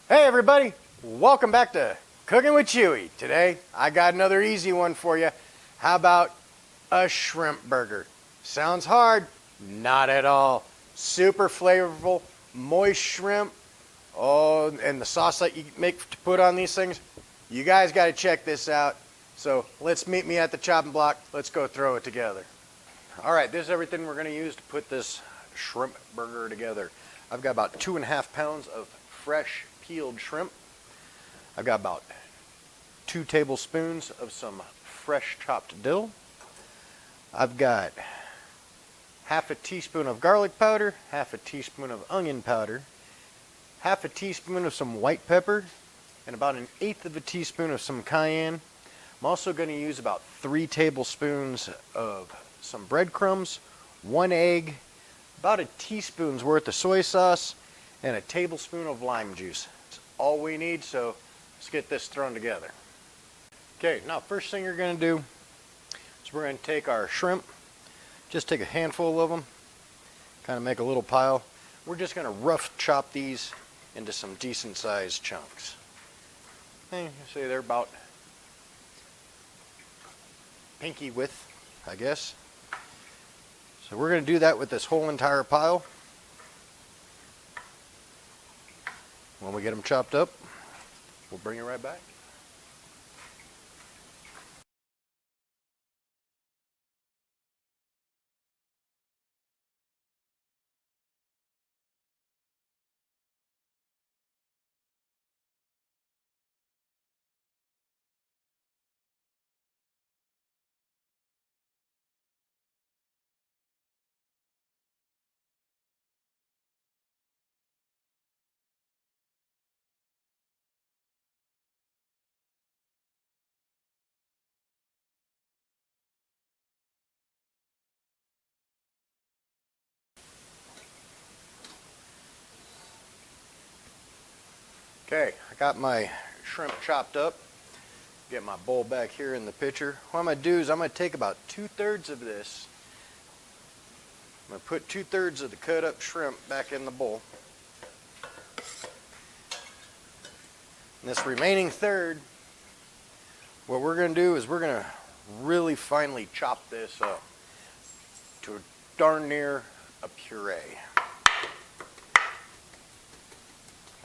Hey everybody, welcome back to Cooking with Chewy. Today I got another easy one for you. How about a shrimp burger? Sounds hard? Not at all. Super flavorful, moist shrimp. Oh, and the sauce that you make to put on these things, you guys got to check this out. So let's meet me at the chopping block. Let's go throw it together. All right, this is everything we're going to use to put this shrimp burger together. I've got about 2.5 pounds of fresh peeled shrimp. I've got about 2 tablespoons of some fresh chopped dill. I've got half a teaspoon of garlic powder, half a teaspoon of onion powder, half a teaspoon of some white pepper, and about 1/8 of a teaspoon of some cayenne. I'm also going to use about 3 tablespoons of some breadcrumbs, 1 egg, about a teaspoon's worth of soy sauce, and a tablespoon of lime juice. That's all we need, so let's get this thrown together. Okay, now first thing you're going to do is we're going to take our shrimp, just take a handful of them, kind of make a little pile. We're just going to rough chop these into some decent sized chunks. And you see they're about pinky width, I guess. So we're going to do that with this whole entire pile. When we get them chopped up, we'll bring it right back. Okay, I got my shrimp chopped up. Get my bowl back here in the pitcher. What I'm going to do is I'm going to take about 2/3 of this. I'm going to put 2/3 of the cut up shrimp back in the bowl. And this remaining third, what we're going to do is we're going to really finely chop this up to darn near a puree.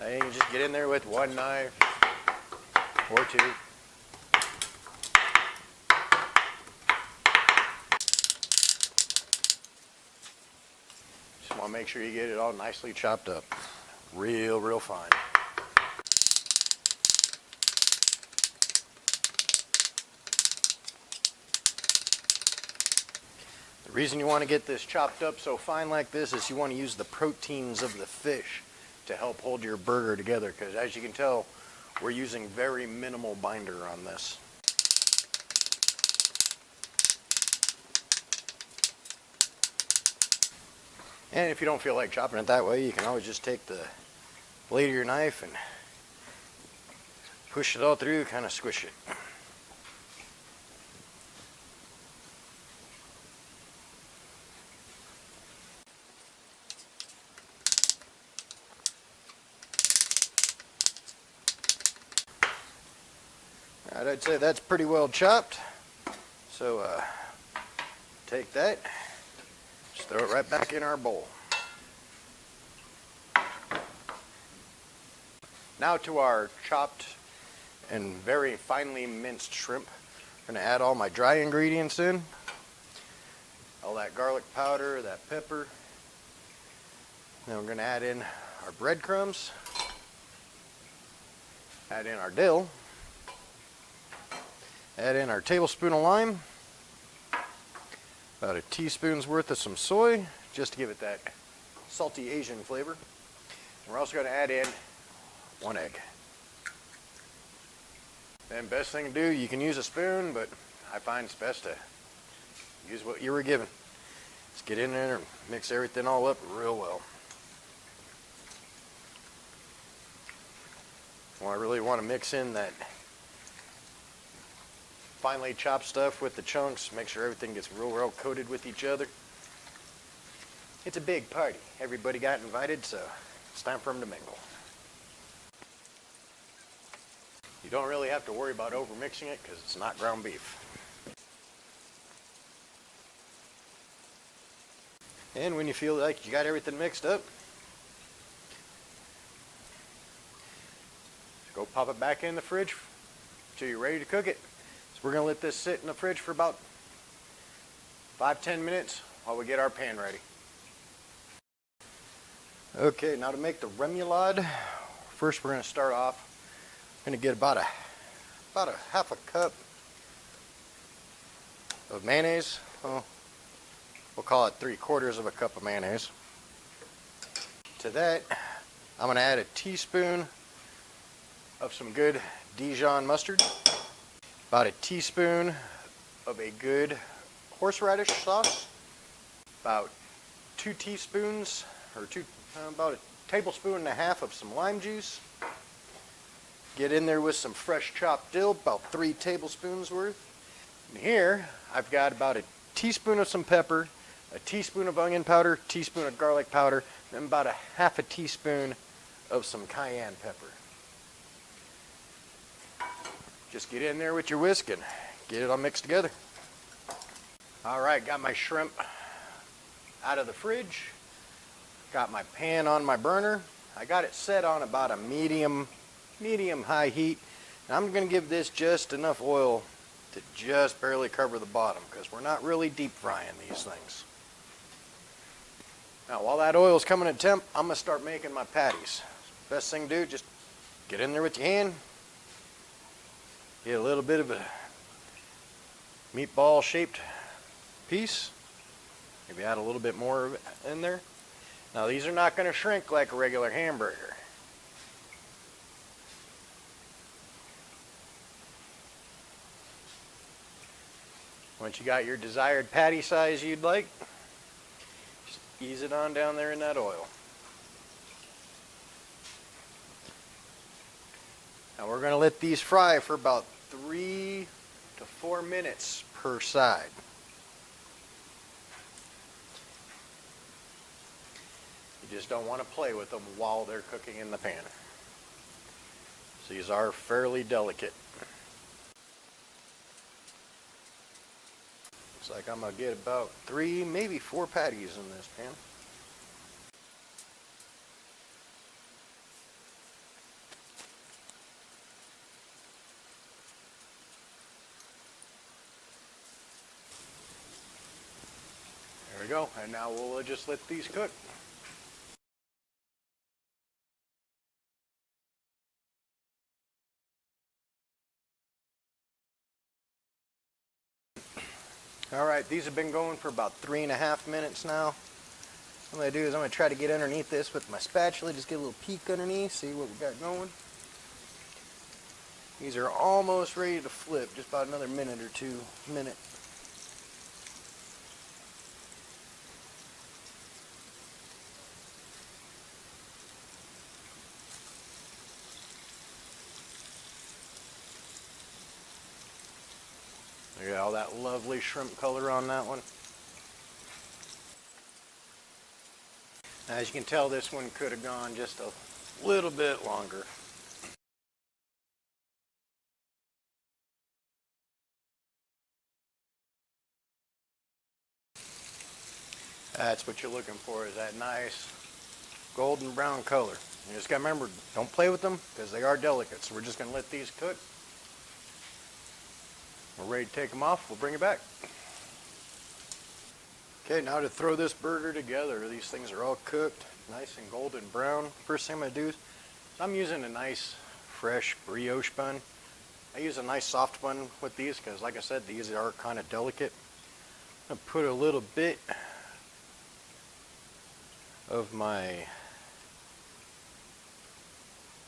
And you just get in there with 1 knife or 2. Just want to make sure you get it all nicely chopped up. Real fine. The reason you want to get this chopped up so fine like this is you want to use the proteins of the fish to help hold your burger together, because as you can tell, we're using very minimal binder on this. And if you don't feel like chopping it that way, you can always just take the blade of your knife and push it all through, kind of squish it. Alright, I'd say that's pretty well chopped. So take that, just throw it right back in our bowl. Now to our chopped and very finely minced shrimp. I'm going to add all my dry ingredients in. All that garlic powder, that pepper. Then we're going to add in our breadcrumbs. Add in our dill. Add in our tablespoon of lime, about a teaspoon's worth of some soy, just to give it that salty Asian flavor. And we're also going to add in 1 egg. Then best thing to do, you can use a spoon, but I find it's best to use what you were given. Just get in there and mix everything all up real well. Well, I really want to mix in that finely chopped stuff with the chunks, make sure everything gets real well coated with each other. It's a big party. Everybody got invited, so it's time for them to mingle. You don't really have to worry about over mixing it because it's not ground beef. And when you feel like you got everything mixed up, go pop it back in the fridge until you're ready to cook it. So we're going to let this sit in the fridge for about 5-10 minutes while we get our pan ready. Okay, now to make the remoulade, first we're going to start off. I'm going to get about a half a cup of mayonnaise. Well, we'll call it 3/4 of a cup of mayonnaise. To that, I'm going to add a teaspoon of some good Dijon mustard, about a teaspoon of a good horseradish sauce, about 2 teaspoons, or about a tablespoon and a half of some lime juice. Get in there with some fresh chopped dill, about 3 tablespoons worth. And here I've got about a teaspoon of some pepper, a teaspoon of onion powder, a teaspoon of garlic powder, and about a half a teaspoon of some cayenne pepper. Just get in there with your whisk and get it all mixed together. Alright, got my shrimp out of the fridge. Got my pan on my burner. I got it set on about a medium high heat. And I'm going to give this just enough oil to just barely cover the bottom because we're not really deep frying these things. Now while that oil is coming to temp, I'm going to start making my patties. Best thing to do, just get in there with your hand. Get a little bit of a meatball shaped piece. Maybe add a little bit more of it in there. Now these are not going to shrink like a regular hamburger. Once you got your desired patty size you'd like, just ease it on down there in that oil. Now we're going to let these fry for about 3 to 4 minutes per side. You just don't want to play with them while they're cooking in the pan. So these are fairly delicate. Looks like I'm going to get about 3, maybe 4 patties in this pan. There we go, and now we'll just let these cook. Alright, these have been going for about 3.5 minutes now. What I'm going to do is I'm going to try to get underneath this with my spatula, just get a little peek underneath, see what we got going. These are almost ready to flip, just about another minute or 2 minutes. Look at all that lovely shrimp color on that one. As you can tell, this one could have gone just a little bit longer. That's what you're looking for, is that nice golden brown color. You just got to remember, don't play with them because they are delicate. So we're just going to let these cook. We're ready to take them off. We'll bring it back. Okay, now to throw this burger together. These things are all cooked, nice and golden brown. First thing I'm going to do is I'm using a nice fresh brioche bun. I use a nice soft bun with these because, like I said, these are kind of delicate. I'm going to put a little bit of my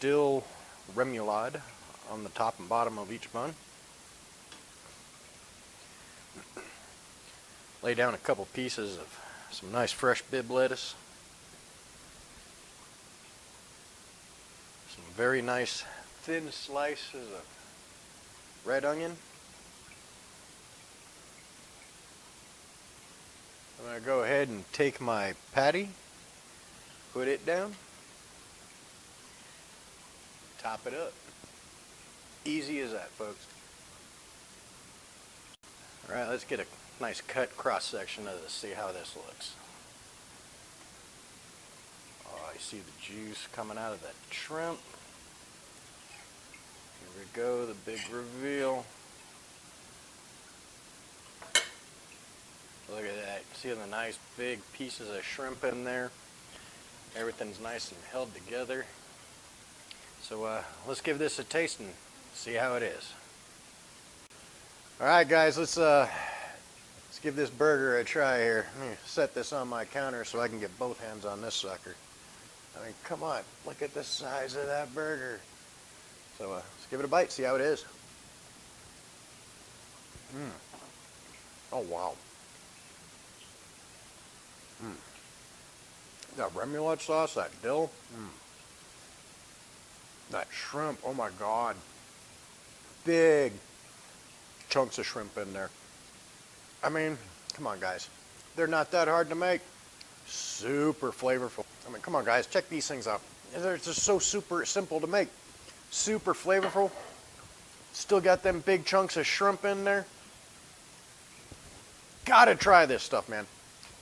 dill remoulade on the top and bottom of each bun. Lay down a couple pieces of some nice fresh Bib lettuce. Some very nice thin slices of red onion. I'm going to go ahead and take my patty, put it down, top it up. Easy as that, folks. All right, let's get a nice cut cross section of this, see how this looks. Oh, I see the juice coming out of that shrimp. Here we go, the big reveal. Look at that. See the nice big pieces of shrimp in there. Everything's nice and held together. So let's give this a taste and see how it is. All right, guys, let's give this burger a try here. Let me set this on my counter so I can get both hands on this sucker. I mean, come on, look at the size of that burger. So let's give it a bite, see how it is. Oh, wow. That remoulade sauce, that dill, that shrimp, oh my God. Big chunks of shrimp in there. I mean, come on, guys. They're not that hard to make. Super flavorful. I mean, come on, guys, check these things out. They're just so super simple to make. Super flavorful. Still got them big chunks of shrimp in there. Gotta try this stuff, man.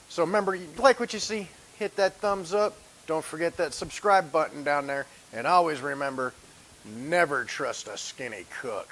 So remember, you like what you see, hit that thumbs up. Don't forget that subscribe button down there. And always remember, never trust a skinny cook.